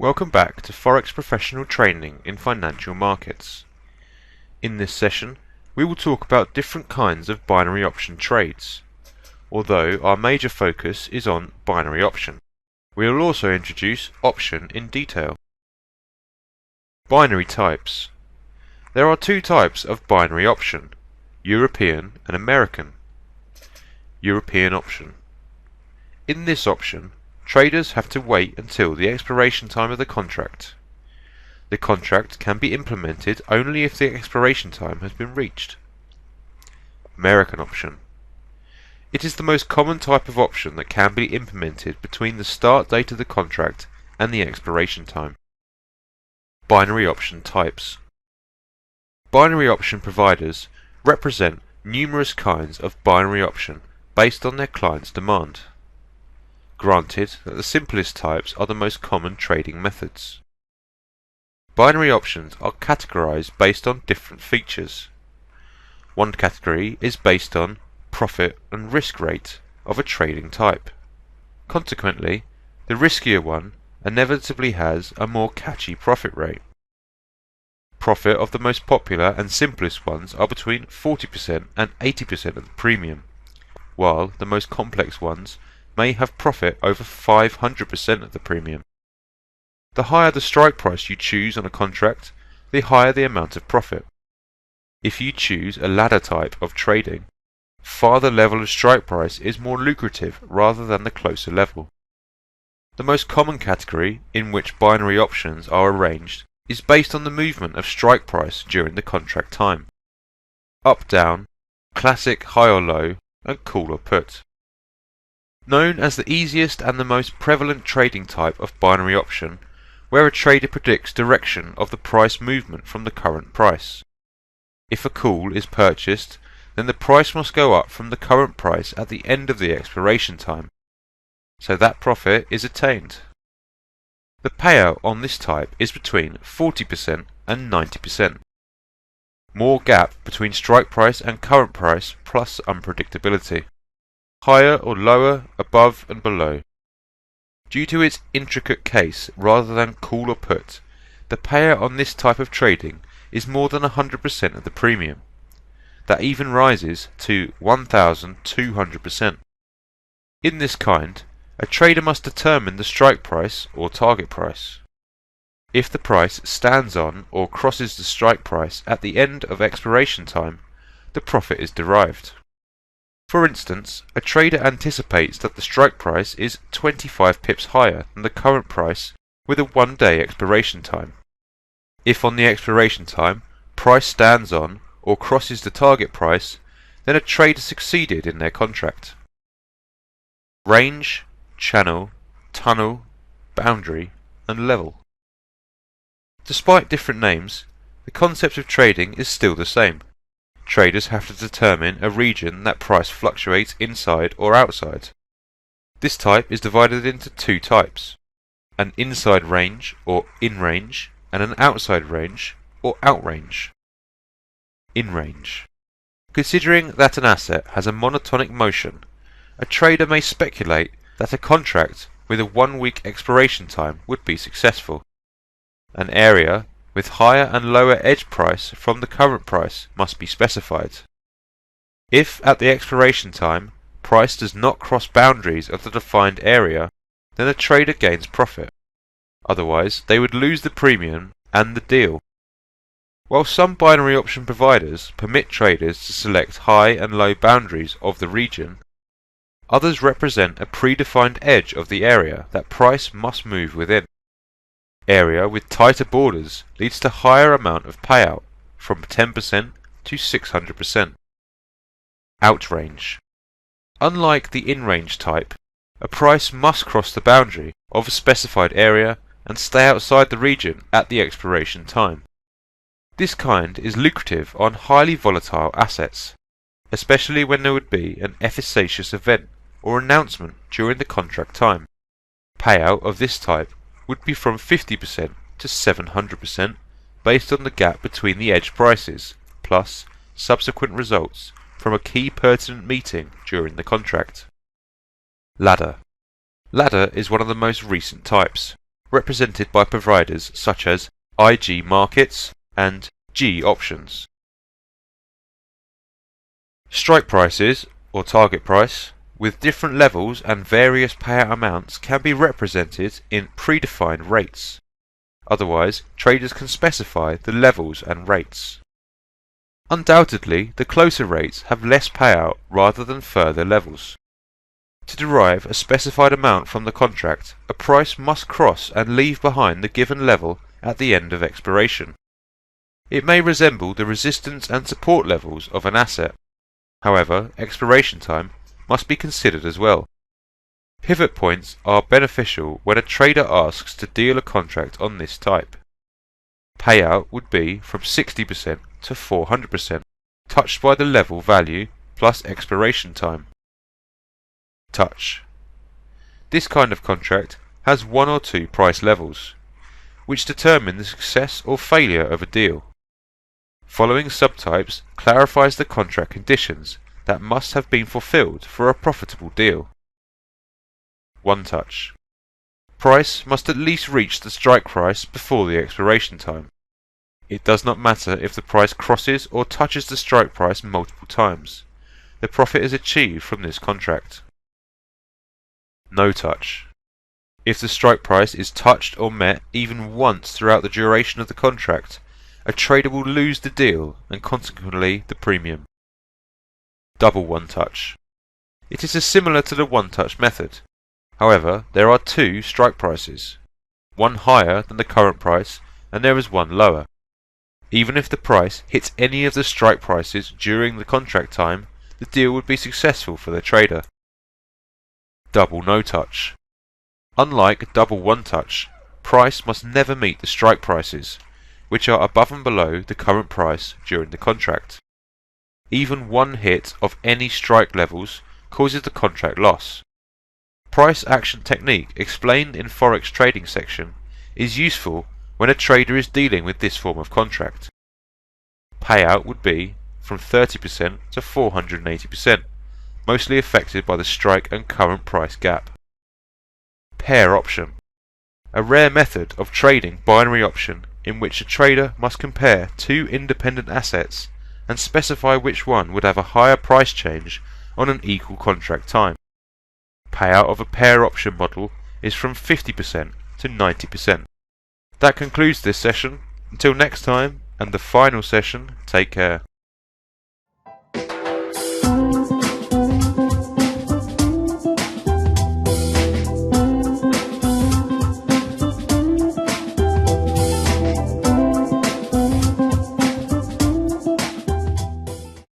Welcome back to Forex Professional Training in Financial Markets. In this session, we will talk about different kinds of binary option trades. Although our major focus is on binary option, we will also introduce option in detail. Binary types. There are two types of binary option, European and American. European option. In this option, traders have to wait until the expiration time of the contract. The contract can be implemented only if the expiration time has been reached. American option. It is the most common type of option that can be implemented between the start date of the contract and the expiration time. Binary option types. Binary option providers represent numerous kinds of binary option based on their client's demand. Granted that the simplest types are the most common trading methods. Binary options are categorized based on different features. One category is based on profit and risk rate of a trading type. Consequently, the riskier one inevitably has a more catchy profit rate. Profit of the most popular and simplest ones are between 40% and 80% of the premium, while the most complex ones may have profit over 500% of the premium. The higher the strike price you choose on a contract, the higher the amount of profit. If you choose a ladder type of trading, farther level of strike price is more lucrative rather than the closer level. The most common category in which binary options are arranged is based on the movement of strike price during the contract time. Up, down, classic high or low, and call or put. Known as the easiest and the most prevalent trading type of binary option, where a trader predicts direction of the price movement from the current price. If a call is purchased, then the price must go up from the current price at the end of the expiration time, so that profit is attained. The payout on this type is between 40% and 90%. More gap between strike price and current price plus unpredictability. Higher or lower, above and below. Due to its intricate case rather than call or put, the payout on this type of trading is more than 100% of the premium. That even rises to 1,200%. In this kind, a trader must determine the strike price or target price. If the price stands on or crosses the strike price at the end of expiration time, the profit is derived. For instance, a trader anticipates that the strike price is 25 pips higher than the current price with a one-day expiration time. If on the expiration time, price stands on or crosses the target price, then a trader succeeded in their contract. Range, channel, tunnel, boundary, and level. Despite different names, the concept of trading is still the same. Traders have to determine a region that price fluctuates inside or outside. This type is divided into two types: an inside range or in range, and an outside range or out range. In range. Considering that an asset has a monotonic motion, a trader may speculate that a contract with a 1-week expiration time would be successful. An area with higher and lower edge price from the current price must be specified. If at the expiration time price does not cross boundaries of the defined area, then a trader gains profit. Otherwise, they would lose the premium and the deal. While some binary option providers permit traders to select high and low boundaries of the region, others represent a predefined edge of the area that price must move within. Area with tighter borders leads to higher amount of payout, from 10% to 600%. Outrange. Unlike the in-range type, a price must cross the boundary of a specified area and stay outside the region at the expiration time. This kind is lucrative on highly volatile assets, especially when there would be an efficacious event or announcement during the contract time. Payout of this type would be from 50% to 700% based on the gap between the edge prices, plus subsequent results from a key pertinent meeting during the contract. Ladder. Ladder is one of the most recent types. represented by providers such as IG markets and G options. Strike prices, or target price, with different levels and various payout amounts can be represented in predefined rates. Otherwise, traders can specify the levels and rates. Undoubtedly, the closer rates have less payout rather than further levels. To derive a specified amount from the contract, a price must cross and leave behind the given level at the end of expiration. It may resemble the resistance and support levels of an asset. However, expiration time must be considered as well. Pivot points are beneficial when a trader asks to deal a contract on this type. Payout would be from 60% to 400%, touched by the level value plus expiration time. Touch. This kind of contract has one or two price levels, which determine the success or failure of a deal. Following subtypes clarifies the contract conditions that must have been fulfilled for a profitable deal. One touch. Price must at least reach the strike price before the expiration time. It does not matter if the price crosses or touches the strike price multiple times. The profit is achieved from this contract. No touch. If the strike price is touched or met even once throughout the duration of the contract, a trader will lose the deal and consequently the premium. Double one touch. It is similar to the one touch method. However, there are two strike prices, one higher than the current price and there is one lower. Even if the price hits any of the strike prices during the contract time, the deal would be successful for the trader. Double no touch. Unlike double one touch, price must never meet the strike prices, which are above and below the current price during the contract. Even one hit of any strike levels causes the contract loss. Price action technique explained in Forex trading section is useful when a trader is dealing with this form of contract. Payout would be from 30% to 480%, mostly affected by the strike and current price gap. Pair option. A rare method of trading binary option in which a trader must compare two independent assets and specify which one would have a higher price change on an equal contract time. Payout of a pair option model is from 50% to 90%. That concludes this session. Until next time and the final session, take care.